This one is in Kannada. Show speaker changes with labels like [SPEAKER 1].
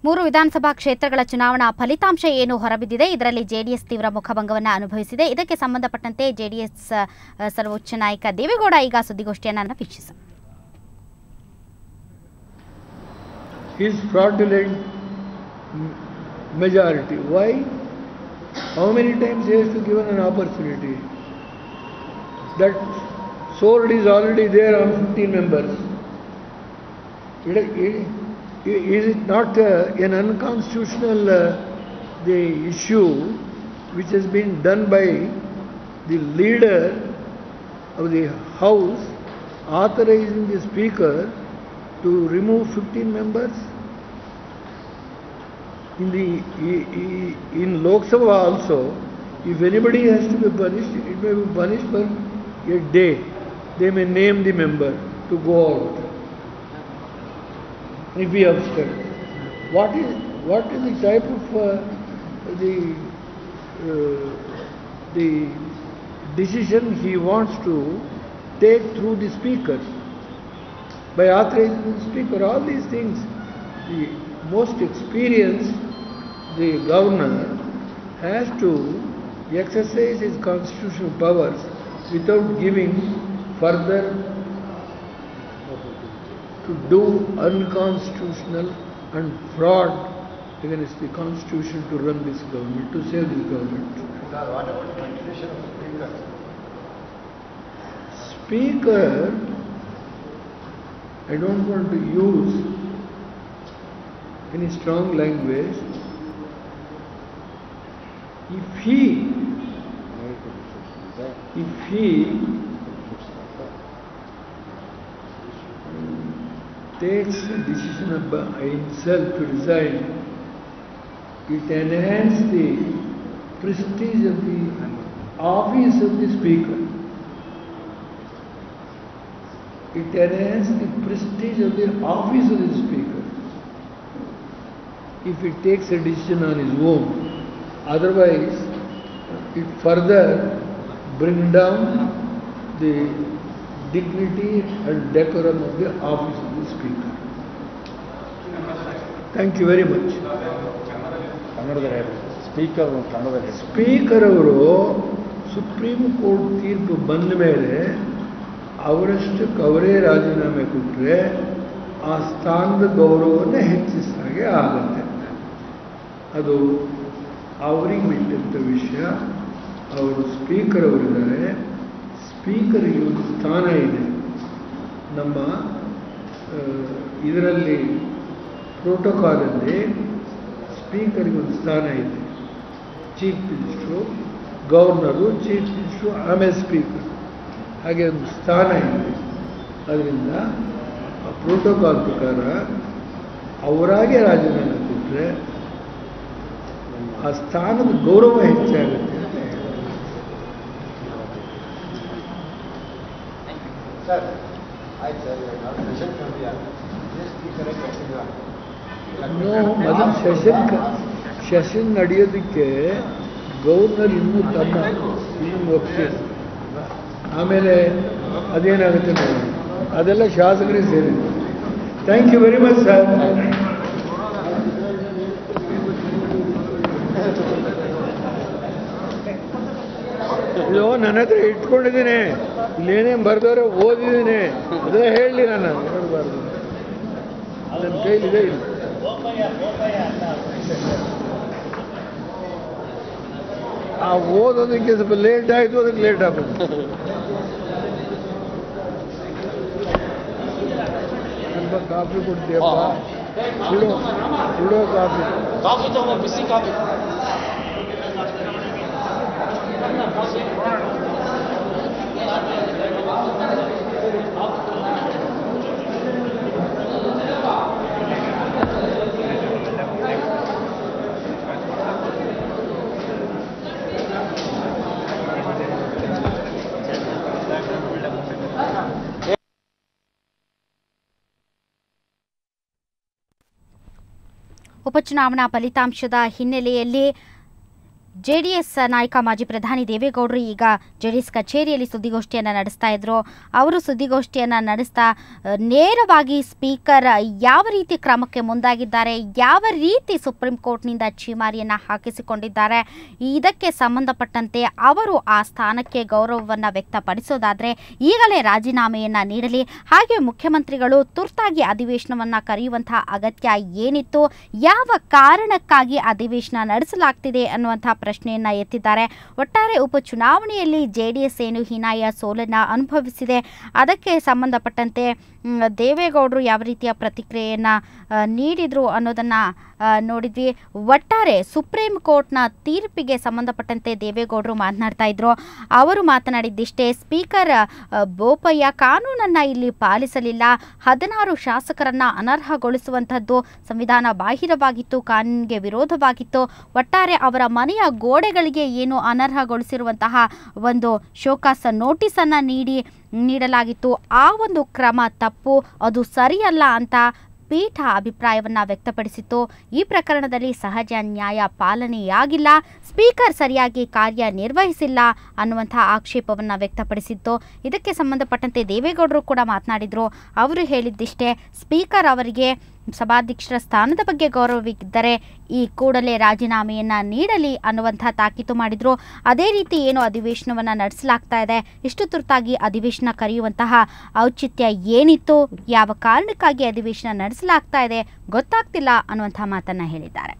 [SPEAKER 1] ಮೂರು ವಿಧಾನಸಭಾ ಕ್ಷೇತ್ರಗಳ ಚುನಾವಣಾ ಫಲಿತಾಂಶ ಏನು ಹೊರಬಿದ್ದಿದೆ. ಇದರಲ್ಲಿ ಜೆಡಿಎಸ್ ತೀವ್ರ ಮುಖಭಂಗವನ್ನು ಅನುಭವಿಸಿದೆ. ಇದಕ್ಕೆ ಸಂಬಂಧಪಟ್ಟಂತೆ ಜೆಡಿಎಸ್ ಸರ್ವೋಚ್ಚ ನಾಯಕ ದೇವೇಗೌಡ ಈಗ ಸುದ್ದಿಗೋಷ್ಠಿಯನ್ನು ವೀಕ್ಷಿಸಿ.
[SPEAKER 2] His fraudulent majority. Why? How many times he has to give an opportunity? That sword is already there on 15 members. Is it not an unconstitutional the issue which has been done by the leader of the House authorizing the Speaker to remove 15 members? In Lok Sabha also, if anybody has to be punished, it may be punished for a day. They may name the member to go out. If he abstains, what is the type of the decision he wants to take through the Speaker by authorizing the Speaker? All these things, the most experienced, the governor has to exercise his constitutional powers without giving further to do unconstitutional and fraud against the constitution to run this government, to save this government.
[SPEAKER 3] Sir, what about the contribution of Speaker?
[SPEAKER 2] Speaker, I don't want to use any strong language. If he takes a decision by himself to resign, it enhances the prestige of the office of the Speaker. It enhances the prestige of the office of the Speaker if he takes a decision on his own. Otherwise, it further brings down the dignity and decorum of the office of the Speaker. Thank you very much. Speaker ಅವರು ಸುಪ್ರೀಂ ಕೋರ್ಟ್ ತೀರ್ಪು ಬಂದ ಮೇಲೆ ಅವರಷ್ಟಕ್ಕೆ ಅವರೇ ರಾಜೀನಾಮೆ ಕೊಟ್ಟರೆ ಆ ಸ್ಥಾನದ ಗೌರವವನ್ನು ಹೆಚ್ಚಿಸಾಗೆ ಆಗುತ್ತೆ. ಅದು ಅವರಿಗೆ ಬಿಟ್ಟಂಥ ವಿಷಯ. ಅವರು ಸ್ಪೀಕರ್ ಅವರಿದ್ದಾರೆ. ಸ್ಪೀಕರಿಗೆ ಒಂದು ಸ್ಥಾನ ಇದೆ. ನಮ್ಮ ಇದರಲ್ಲಿ ಪ್ರೋಟೋಕಾಲಲ್ಲಿ ಸ್ಪೀಕರಿಗೆ ಒಂದು ಸ್ಥಾನ ಇದೆ. Chief minister, governor, chief minister, ಆಮೇಲೆ ಸ್ಪೀಕರ್, ಹಾಗೆ ಒಂದು ಸ್ಥಾನ ಇದೆ. ಅದರಿಂದ ಆ ಪ್ರೋಟೋಕಾಲ್ ಪ್ರಕಾರ ಅವರಾಗೆ ರಾಜೀನಾಮೆ ಕೊಟ್ಟರೆ ಆ ಸ್ಥಾನದ ಗೌರವ ಹೆಚ್ಚಾಗುತ್ತೆ.
[SPEAKER 3] Sir, I tell you, now session can be done. Just be correct.
[SPEAKER 2] ಮೊದಲು ಸೆಷನ್ ನಡೆಯೋದಕ್ಕೆ ಗವರ್ನರ್ ಇನ್ನೂ ಒಪ್ಪಿಲ್ಲ. ಆಮೇಲೆ ಅದೇನಾಗುತ್ತೆ ನೋಡಿ, ಅದೆಲ್ಲ ಶಾಸಕರೇ ಸೇರಿದೆ. Thank you very much sir. ಇದು ನನ್ನ ಹತ್ರ ಇಟ್ಕೊಂಡಿದ್ದೀನಿ, ಇಲ್ಲೇನೇನು ಬರೆದವ್ರೆ ಓದಿದ್ದೀನಿ, ಅದೆಲ್ಲ ಹೇಳಲಿ. ನಾನು ಹೇಳಬಾರ್ದು, ನನ್ನ ಕೈಲಿದೆ. ಇಲ್ಲ ಆ ಓದೋದಕ್ಕೆ ಸ್ವಲ್ಪ ಲೇಟ್ ಆಯಿತು, ಅದಕ್ಕೆ ಲೇಟ್ ಆಗ್ಬೋದು. ಸ್ವಲ್ಪ ಕಾಫಿ ಕೊಡ್ತೀಯಪ್ಪ? ಸುಡೋ ಕಾಫಿ.
[SPEAKER 3] ಬಿಸಿ ಕಾಫಿ.
[SPEAKER 1] ಉಪಚುನಾವಣಾ ಫಲಿತಾಂಶದ ಹಿನ್ನೆಲೆಯಲ್ಲಿ ಜೆಡಿಎಸ್ ನಾಯಕ ಮಾಜಿ ಪ್ರಧಾನಿ ದೇವೇಗೌಡರು ಈಗ ಜೆಡಿಎಸ್ ಕಚೇರಿಯಲ್ಲಿ ಸುದ್ದಿಗೋಷ್ಠಿಯನ್ನು ನಡೆಸ್ತಾ ಇದ್ರು. ಅವರು ಸುದ್ದಿಗೋಷ್ಠಿಯನ್ನು ನಡೆಸ್ತಾ ನೇರವಾಗಿ ಸ್ಪೀಕರ್ ಯಾವ ರೀತಿ ಕ್ರಮಕ್ಕೆ ಮುಂದಾಗಿದ್ದಾರೆ, ಯಾವ ರೀತಿ ಸುಪ್ರೀಂ ಕೋರ್ಟ್ನಿಂದ ಛೀಮಾರಿಯನ್ನು ಹಾಕಿಸಿಕೊಂಡಿದ್ದಾರೆ, ಇದಕ್ಕೆ ಸಂಬಂಧಪಟ್ಟಂತೆ ಅವರು ಆ ಸ್ಥಾನಕ್ಕೆ ಗೌರವವನ್ನು ವ್ಯಕ್ತಪಡಿಸೋದಾದರೆ ಈಗಲೇ ರಾಜೀನಾಮೆಯನ್ನು ನೀಡಲಿ, ಹಾಗೆ ಮುಖ್ಯಮಂತ್ರಿಗಳು ತುರ್ತಾಗಿ ಅಧಿವೇಶನವನ್ನು ಕರೆಯುವಂತಹ ಅಗತ್ಯ ಏನಿತ್ತು, ಯಾವ ಕಾರಣಕ್ಕಾಗಿ ಅಧಿವೇಶನ ನಡೆಸಲಾಗ್ತಿದೆ ಅನ್ನುವಂಥ ಪ್ರಶ್ನೆಯನ್ನ ಎತ್ತಿದ್ದಾರೆ. ಒಟ್ಟಾರೆ ಉಪಚುನಾವಣೆಯಲ್ಲಿ ಜೆಡಿಎಸ್ ಏನು ಹೀನಾಯ ಸೋಲನ್ನು ಅನುಭವಿಸಿದೆ, ಅದಕ್ಕೆ ಸಂಬಂಧಪಟ್ಟಂತೆ ದೇವೇಗೌಡರು ಯಾವ ರೀತಿಯ ಪ್ರತಿಕ್ರಿಯೆಯನ್ನು ನೀಡಿದರು ಅನ್ನೋದನ್ನು ನೋಡಿದ್ವಿ. ಒಟ್ಟಾರೆ ಸುಪ್ರೀಂ ಕೋರ್ಟ್ನ ತೀರ್ಪಿಗೆ ಸಂಬಂಧಪಟ್ಟಂತೆ ದೇವೇಗೌಡರು ಮಾತನಾಡ್ತಾ ಇದ್ರು. ಅವರು ಮಾತನಾಡಿದ್ದಿಷ್ಟೇ, ಸ್ಪೀಕರ್ ಬೋಪಯ್ಯ ಕಾನೂನನ್ನು ಇಲ್ಲಿ ಪಾಲಿಸಲಿಲ್ಲ, 16 ಶಾಸಕರನ್ನು ಅನರ್ಹಗೊಳಿಸುವಂಥದ್ದು ಸಂವಿಧಾನ ಬಾಹಿರವಾಗಿತ್ತು, ಕಾನೂನಿಗೆ ವಿರೋಧವಾಗಿತ್ತು. ಒಟ್ಟಾರೆ ಅವರ ಮನೆಯ ಗೋಡೆಗಳಿಗೆ ಏನು ಅನರ್ಹಗೊಳಿಸಿರುವಂತಹ ಒಂದು ಶೋಕಾಸ್ ನೋಟಿಸನ್ನು ನೀಡಲಾಗಿತ್ತು, ಆ ಒಂದು ಕ್ರಮ ತಪ್ಪು, ಅದು ಸರಿಯಲ್ಲ ಅಂತ ಪೀಠ ಅಭಿಪ್ರಾಯವನ್ನು ವ್ಯಕ್ತಪಡಿಸಿತ್ತು. ಈ ಪ್ರಕರಣದಲ್ಲಿ ಸಹಜ ನ್ಯಾಯ ಪಾಲನೆಯಾಗಿಲ್ಲ, ಸ್ಪೀಕರ್ ಸರಿಯಾಗಿ ಕಾರ್ಯನಿರ್ವಹಿಸಿಲ್ಲ ಅನ್ನುವಂಥ ಆಕ್ಷೇಪವನ್ನು ವ್ಯಕ್ತಪಡಿಸಿತ್ತು. ಇದಕ್ಕೆ ಸಂಬಂಧಪಟ್ಟಂತೆ ದೇವೇಗೌಡರು ಕೂಡ ಮಾತನಾಡಿದರು. ಅವರು ಹೇಳಿದ್ದಿಷ್ಟೇ, ಸ್ಪೀಕರ್ ಅವರಿಗೆ ಸಭಾಧ್ಯಕ್ಷರ ಸ್ಥಾನದ ಬಗ್ಗೆ ಗೌರವವಿದ್ದರೆ ಈ ಕೂಡಲೇ ರಾಜೀನಾಮೆಯನ್ನು ನೀಡಲಿ ಅನ್ನುವಂಥ ತಾಕೀತು ಮಾಡಿದರು. ಅದೇ ರೀತಿ ಏನು ಅಧಿವೇಶನವನ್ನು ನಡೆಸಲಾಗ್ತಾ ಇದೆ, ಇಷ್ಟು ತುರ್ತಾಗಿ ಅಧಿವೇಶನ ಕರೆಯುವಂತಹ ಔಚಿತ್ಯ ಏನಿತ್ತು, ಯಾವ ಕಾರಣಕ್ಕಾಗಿ ಅಧಿವೇಶನ ನಡೆಸಲಾಗ್ತಾ ಇದೆ ಗೊತ್ತಾಗ್ತಿಲ್ಲ ಅನ್ನುವಂಥ ಮಾತನ್ನು ಹೇಳಿದ್ದಾರೆ.